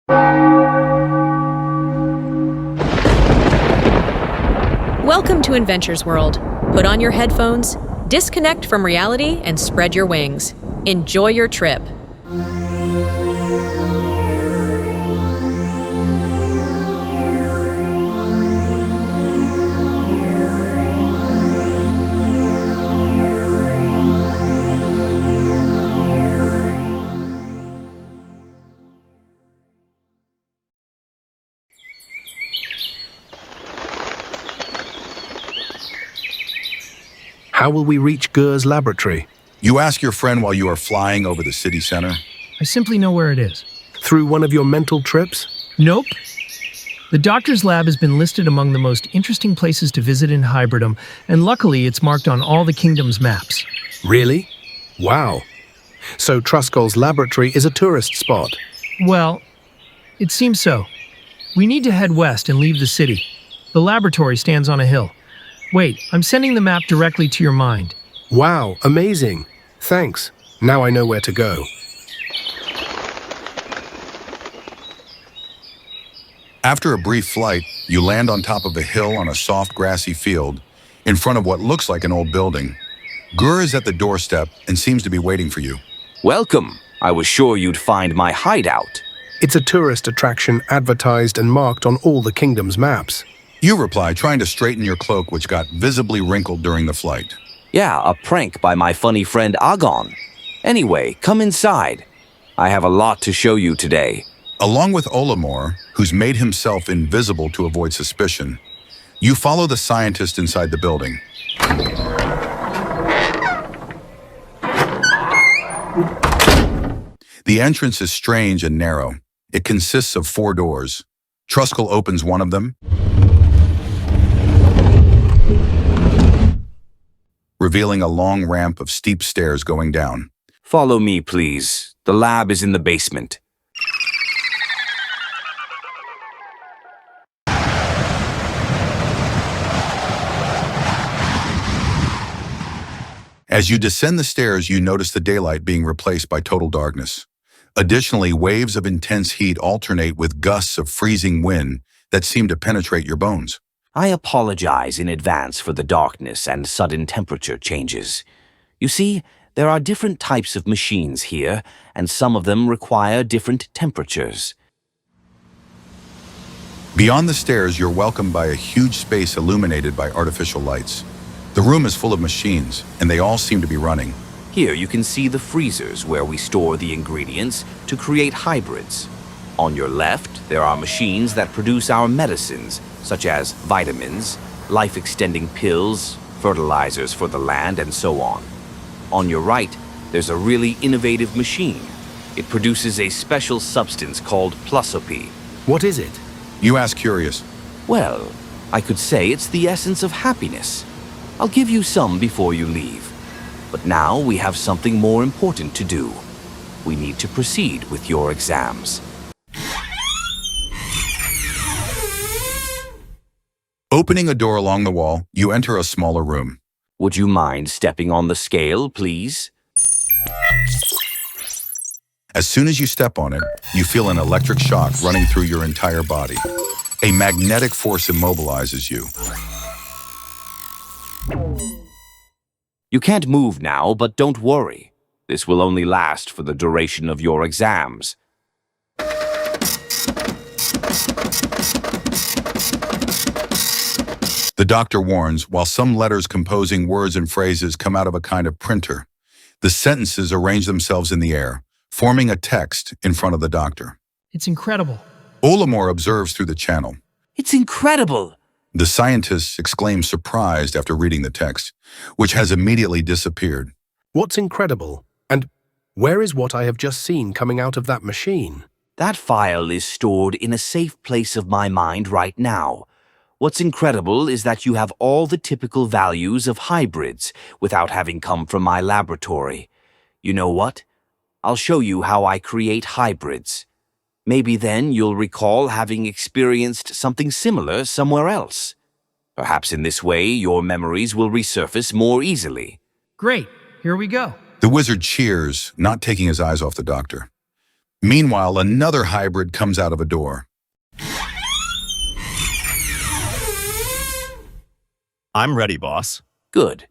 Welcome to Adventures World. Put on your headphones, disconnect from reality, and spread your wings. Enjoy your trip. How will we reach Gur's laboratory? You ask your friend while you are flying over the city center? I simply know where it is. Through one of your mental trips? Nope. The doctor's lab has been listed among the most interesting places to visit in Hybridum, and luckily it's marked on all the kingdom's maps. Really? Wow. So Truskull's laboratory is a tourist spot? Well, it seems so. We need to head west and leave the city. The laboratory stands on a hill. Wait, I'm sending the map directly to your mind. Wow, amazing. Thanks. Now I know where to go. After a brief flight, you land on top of a hill on a soft grassy field, in front of what looks like an old building. Gur is at the doorstep and seems to be waiting for you. Welcome. I was sure you'd find my hideout. It's a tourist attraction advertised and marked on all the kingdom's maps. You reply, trying to straighten your cloak, which got visibly wrinkled during the flight. Yeah, a prank by my funny friend Agon. Anyway, come inside. I have a lot to show you today. Along with Olimor, who's made himself invisible to avoid suspicion, you follow the scientist inside the building. The entrance is strange and narrow. It consists of 4 doors. Truskull opens one of them, revealing a long ramp of steep stairs going down. Follow me, please. The lab is in the basement. As you descend the stairs, you notice the daylight being replaced by total darkness. Additionally, waves of intense heat alternate with gusts of freezing wind that seem to penetrate your bones. I apologize in advance for the darkness and sudden temperature changes. You see, there are different types of machines here, and some of them require different temperatures. Beyond the stairs, you're welcomed by a huge space illuminated by artificial lights. The room is full of machines, and they all seem to be running. Here you can see the freezers where we store the ingredients to create hybrids. On your left, there are machines that produce our medicines, such as vitamins, life-extending pills, fertilizers for the land, and so on. On your right, there's a really innovative machine. It produces a special substance called Plusopy. What is it? You ask curious. Well, I could say it's the essence of happiness. I'll give you some before you leave. But now we have something more important to do. We need to proceed with your exams. Opening a door along the wall, you enter a smaller room. Would you mind stepping on the scale, please? As soon as you step on it, you feel an electric shock running through your entire body. A magnetic force immobilizes you. You can't move now, but don't worry. This will only last for the duration of your exams. The doctor warns, while some letters composing words and phrases come out of a kind of printer. The sentences arrange themselves in the air, forming a text in front of the doctor. It's incredible. Olimor observes through the channel. It's incredible! The scientist exclaims surprised after reading the text, which has immediately disappeared. What's incredible? And where is what I have just seen coming out of that machine? That file is stored in a safe place of my mind right now. What's incredible is that you have all the typical values of hybrids without having come from my laboratory. You know what? I'll show you how I create hybrids. Maybe then you'll recall having experienced something similar somewhere else. Perhaps in this way your memories will resurface more easily. Great, here we go. The wizard cheers, not taking his eyes off the doctor. Meanwhile, another hybrid comes out of a door. I'm ready, boss. Good.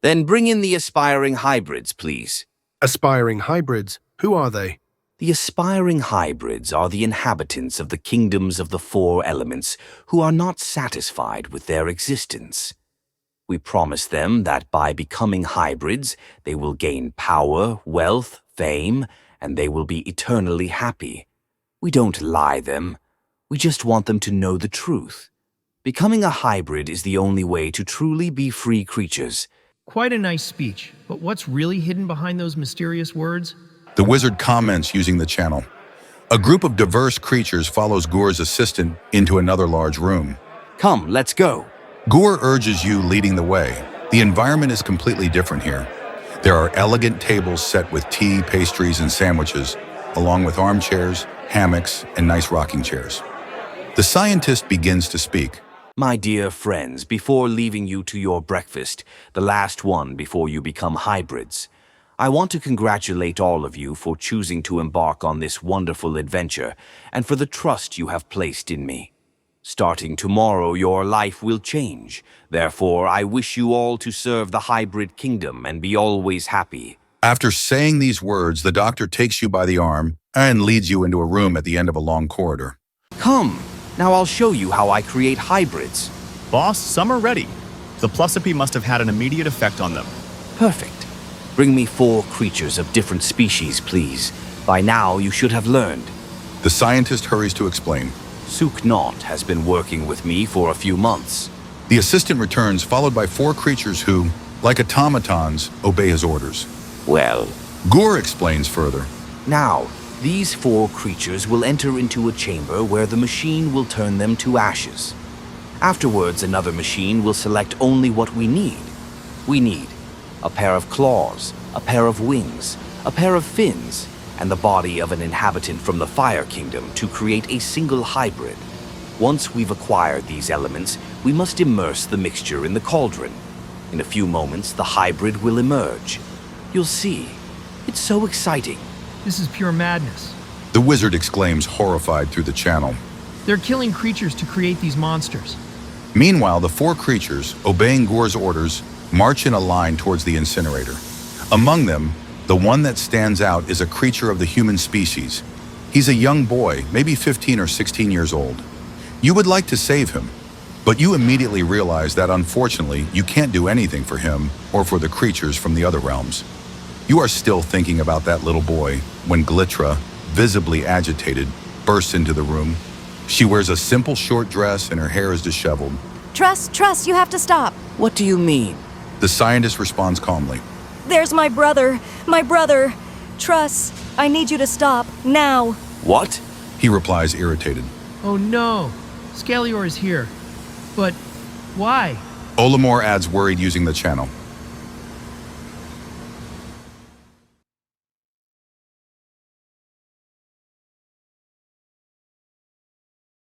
Then bring in the aspiring hybrids, please. Aspiring hybrids? Who are they? The aspiring hybrids are the inhabitants of the kingdoms of the four elements who are not satisfied with their existence. We promise them that by becoming hybrids, they will gain power, wealth, fame, and they will be eternally happy. We don't lie them. We just want them to know the truth. Becoming a hybrid is the only way to truly be free creatures. Quite a nice speech, but what's really hidden behind those mysterious words? The wizard comments using the channel. A group of diverse creatures follows Gore's assistant into another large room. Come, let's go. Gore urges you, leading the way. The environment is completely different here. There are elegant tables set with tea, pastries, and sandwiches, along with armchairs, hammocks, and nice rocking chairs. The scientist begins to speak. My dear friends, before leaving you to your breakfast, the last one before you become hybrids, I want to congratulate all of you for choosing to embark on this wonderful adventure and for the trust you have placed in me. Starting tomorrow, your life will change. Therefore, I wish you all to serve the hybrid kingdom and be always happy. After saying these words, the doctor takes you by the arm and leads you into a room at the end of a long corridor. Come, now I'll show you how I create hybrids. Boss, some are ready. The Plusapy must have had an immediate effect on them. Perfect. Bring me 4 creatures of different species, please. By now, you should have learned. The scientist hurries to explain. Suknot has been working with me for a few months. The assistant returns, followed by 4 creatures who, like automatons, obey his orders. Well, Gore explains further. now, these 4 creatures will enter into a chamber where the machine will turn them to ashes. Afterwards, another machine will select only what we need. We need a pair of claws, a pair of wings, a pair of fins, and the body of an inhabitant from the Fire Kingdom to create a single hybrid. Once we've acquired these elements, we must immerse the mixture in the cauldron. In a few moments, the hybrid will emerge. You'll see. It's so exciting. This is pure madness. The wizard exclaims, horrified through the channel. They're killing creatures to create these monsters. Meanwhile, the 4 creatures, obeying Gore's orders, march in a line towards the incinerator. Among them, the one that stands out is a creature of the human species. He's a young boy, maybe 15 or 16 years old. You would like to save him, but you immediately realize that unfortunately you can't do anything for him or for the creatures from the other realms. You are still thinking about that little boy when Glitra, visibly agitated, bursts into the room. She wears a simple short dress and her hair is disheveled. Trust, you have to stop. What do you mean? The scientist responds calmly. There's my brother. Trust, I need you to stop, now. What? He replies, irritated. Oh no, Scalior is here. But why? Olimar adds, worried, using the channel.